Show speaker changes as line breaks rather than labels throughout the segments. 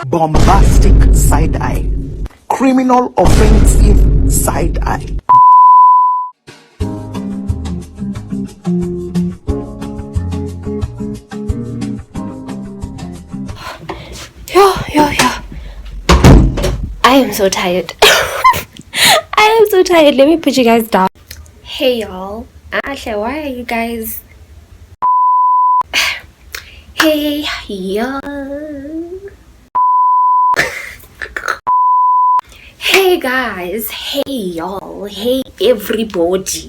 bombastic side eye, criminal offensive side eye.
Yo. I am so tired. I am so tired. Let me put you guys down. Hey y'all. Actually, why are you guys? Hey y'all. Hey guys. Hey y'all. Hey everybody.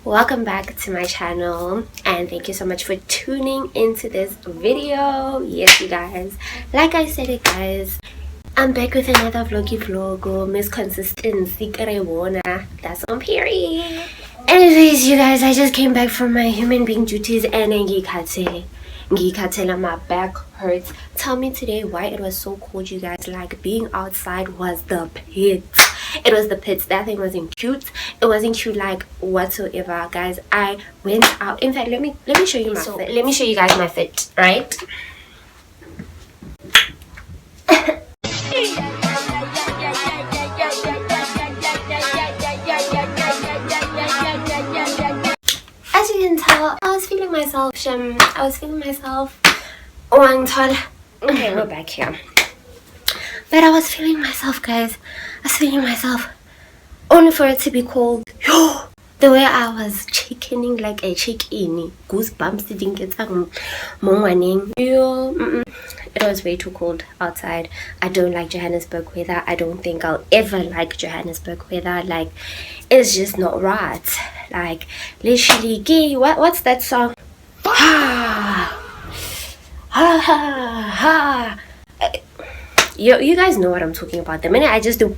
Welcome back to my channel and thank you so much for tuning into this video. Yes, you guys, like I said it, guys, I'm back with another vlog. Miss Consistency, that's on period. Anyways, you guys, I just came back from my human being duties and my back hurts. Tell me today why it was so cold, you guys. Like, being outside was the pits. It was the pits. That thing wasn't cute. It wasn't cute like whatsoever, guys. I went out. In fact, let me show you my fit. Let me show you guys my fit, right? As you can tell, I was feeling myself. Okay, we're back here. But I was feeling myself, guys. I was feeling myself. Only for it to be cold. Yo! The way I was chickening like a chicken. Goosebumps didn't get morning. It was way too cold outside. I don't like Johannesburg weather. I don't think I'll ever like Johannesburg weather. Like, it's just not right. Like, literally, gay. What's that song? You guys know what I'm talking about. The minute I just do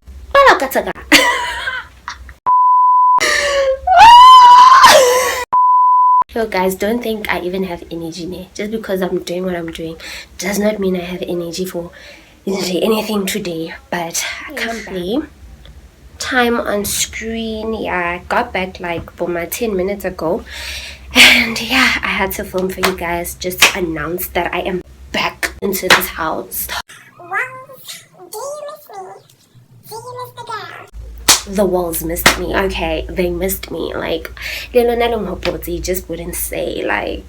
Yo guys, don't think I even have energy now. Just because I'm doing what I'm doing does not mean I have energy for anything today. But I can't believe time on screen. Yeah, I got back like for my 10 minutes ago. And yeah, I had to film for you guys just to announce that I am back into this house. The walls missed me. Okay, they missed me. Like, you just wouldn't say, like,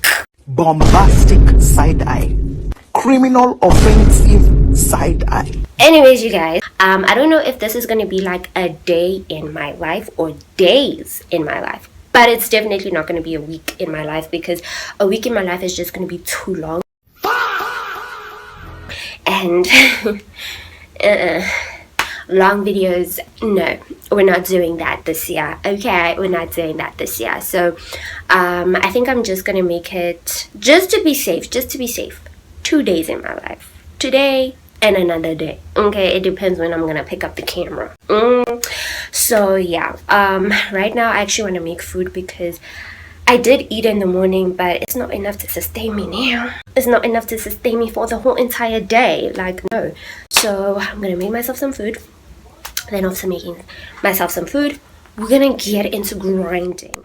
bombastic side eye, criminal offensive side eye.
Anyways, you guys, I don't know if this is gonna be like a day in my life or days in my life, but it's definitely not gonna be a week in my life, because a week in my life is just gonna be too long. And long videos, no, we're not doing that this year. Okay, we're not doing that this year. So I think I'm just gonna make it, just to be safe, 2 days in my life, today and another day. Okay, it depends when I'm gonna pick up the camera. So yeah, right now I actually want to make food because I did eat in the morning, but it's not enough to sustain me now. It's not enough to sustain me for the whole entire day. Like, no. So I'm gonna make myself some food. Then after making myself some food, we're gonna get into grinding.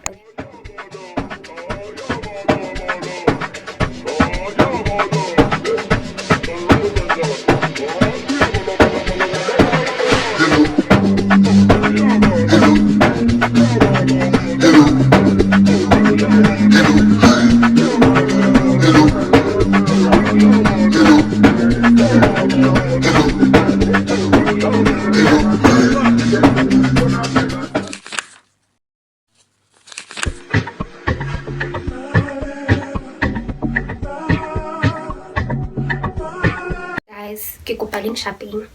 Guys, ke kopa leng shopping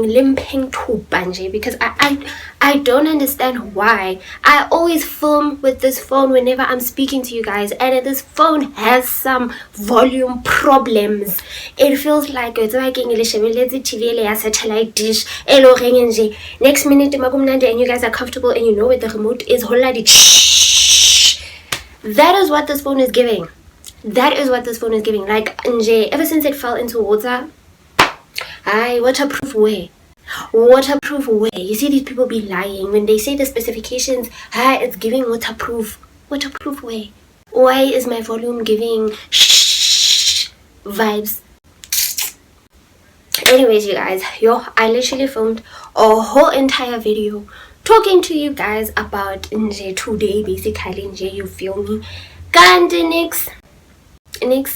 limpeng thupanje, because I don't understand why I always film with this phone whenever I'm speaking to you guys, and this phone has some volume problems. It feels like it's like TV satellite dish. Next minute and you guys are comfortable and you know where the remote is. That is what this phone is giving. Like, ever since it fell into water, waterproof way. You see these people be lying when they say the specifications. It's giving waterproof way. Why is my volume giving vibes? Anyways, you guys, I literally filmed a whole entire video talking to you guys about nje today, basically nje, you feel me? Kanti next,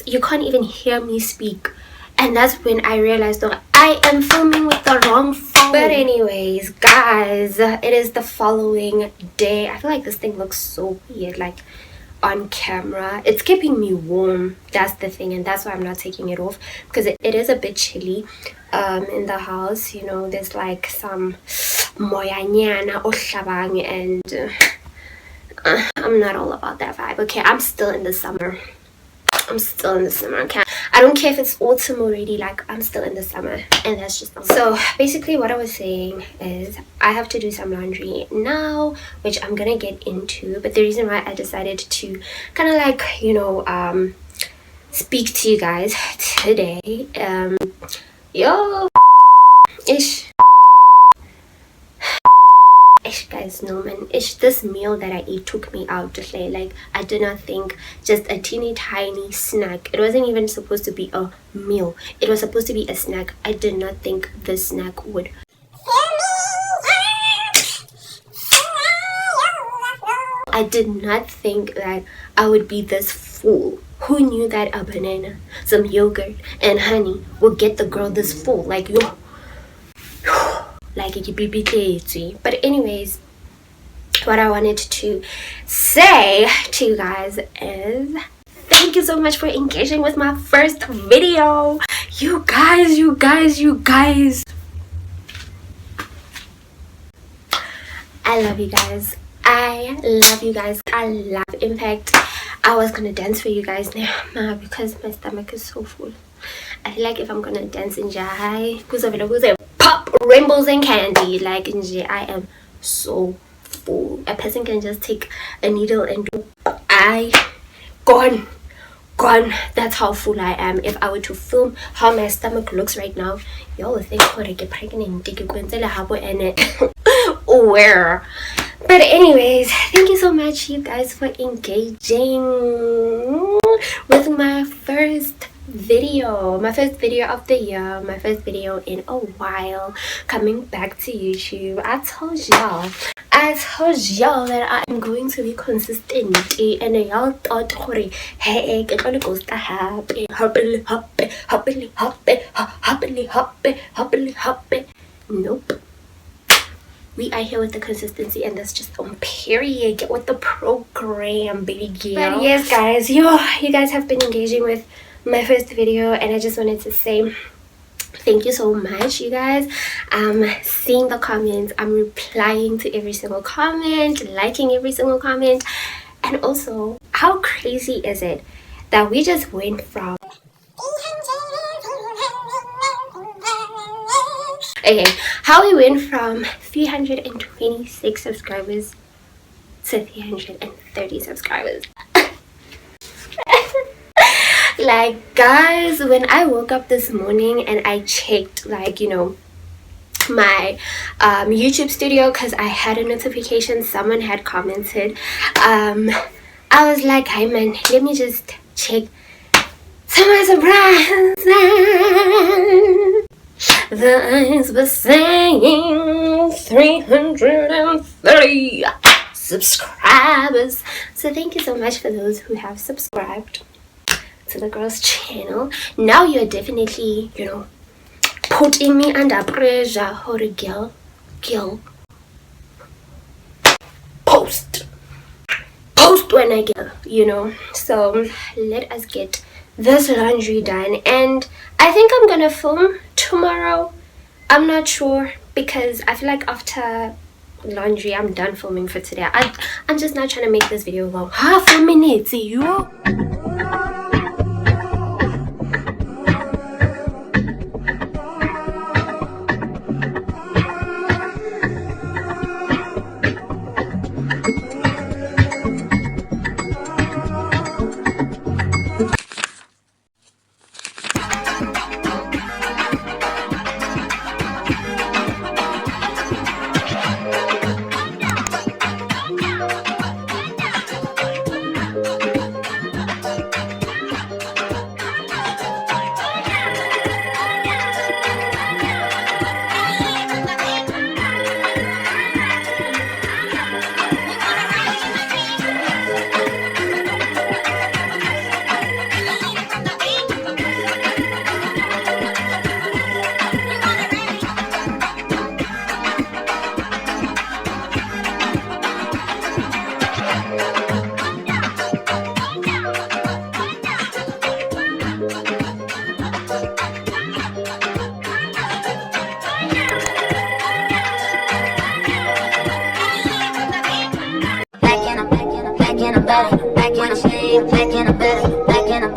you can't even hear me speak. And that's when I realized that I am filming with the wrong phone. But anyways, guys, it is the following day. I feel like this thing looks so weird, like on camera. It's keeping me warm, that's the thing, and that's why I'm not taking it off, because it is a bit chilly in the house. You know, there's like some moyanyana oshabang, and I'm not all about that vibe. Okay, I'm still in the summer. Okay, I don't care if it's autumn already, like I'm still in the summer, and that's just so basically what I was saying is I have to do some laundry now, which I'm gonna get into. But the reason why I decided to kind of like, you know, speak to you guys today, yo ish guys, no man, this meal that I ate took me out today. Like, I did not think just a teeny tiny snack, it wasn't even supposed to be a meal, it was supposed to be a snack. I did not think the snack would I did not think that I would be this full. Who knew that a banana, some yogurt and honey would get the girl this full? Like, yo, like it be. But anyways, what I wanted to say to you guys is thank you so much for engaging with my first video. You guys, I love you guys. In fact, I was gonna dance for you guys now because my stomach is so full. I feel like if I'm gonna dance in Jai, pop rainbows and candy, like in Jai, I am so full. A person can just take a needle and do gone. That's how full I am. If I were to film how my stomach looks right now, y'all would think I get pregnant and where. But anyways, thank you so much, you guys, for engaging with my first video of the year, my first video in a while, coming back to YouTube. I told y'all that I'm going to be consistent, and y'all thought, hey, get on the ghost to happy, happily. Nope. We are here with the consistency, and that's just on period. Get with the program, baby girl. But yes, guys, you guys have been engaging with my first video, and I just wanted to say thank you so much, you guys. I'm seeing the comments, I'm replying to every single comment, liking every single comment. And also, how crazy is it that we just went from how we went from 326 subscribers to 330 subscribers. Like, guys, when I woke up this morning and I checked, like, you know, my YouTube studio, because I had a notification, someone had commented, I was like, hi man, let me just check. To my surprise, the eyes were saying 330 subscribers. So thank you so much for those who have subscribed to the girl's channel. Now you're definitely, you know, putting me under pressure. How to girl post when I get, you know. So let us get this laundry done, and I think I'm gonna film tomorrow. I'm not sure, because I feel like after laundry I'm done filming for today. I'm just not trying to make this video long. Half a minute, you.
in, I'm better. Back in, I'm back in, I'm better. Back in, I'm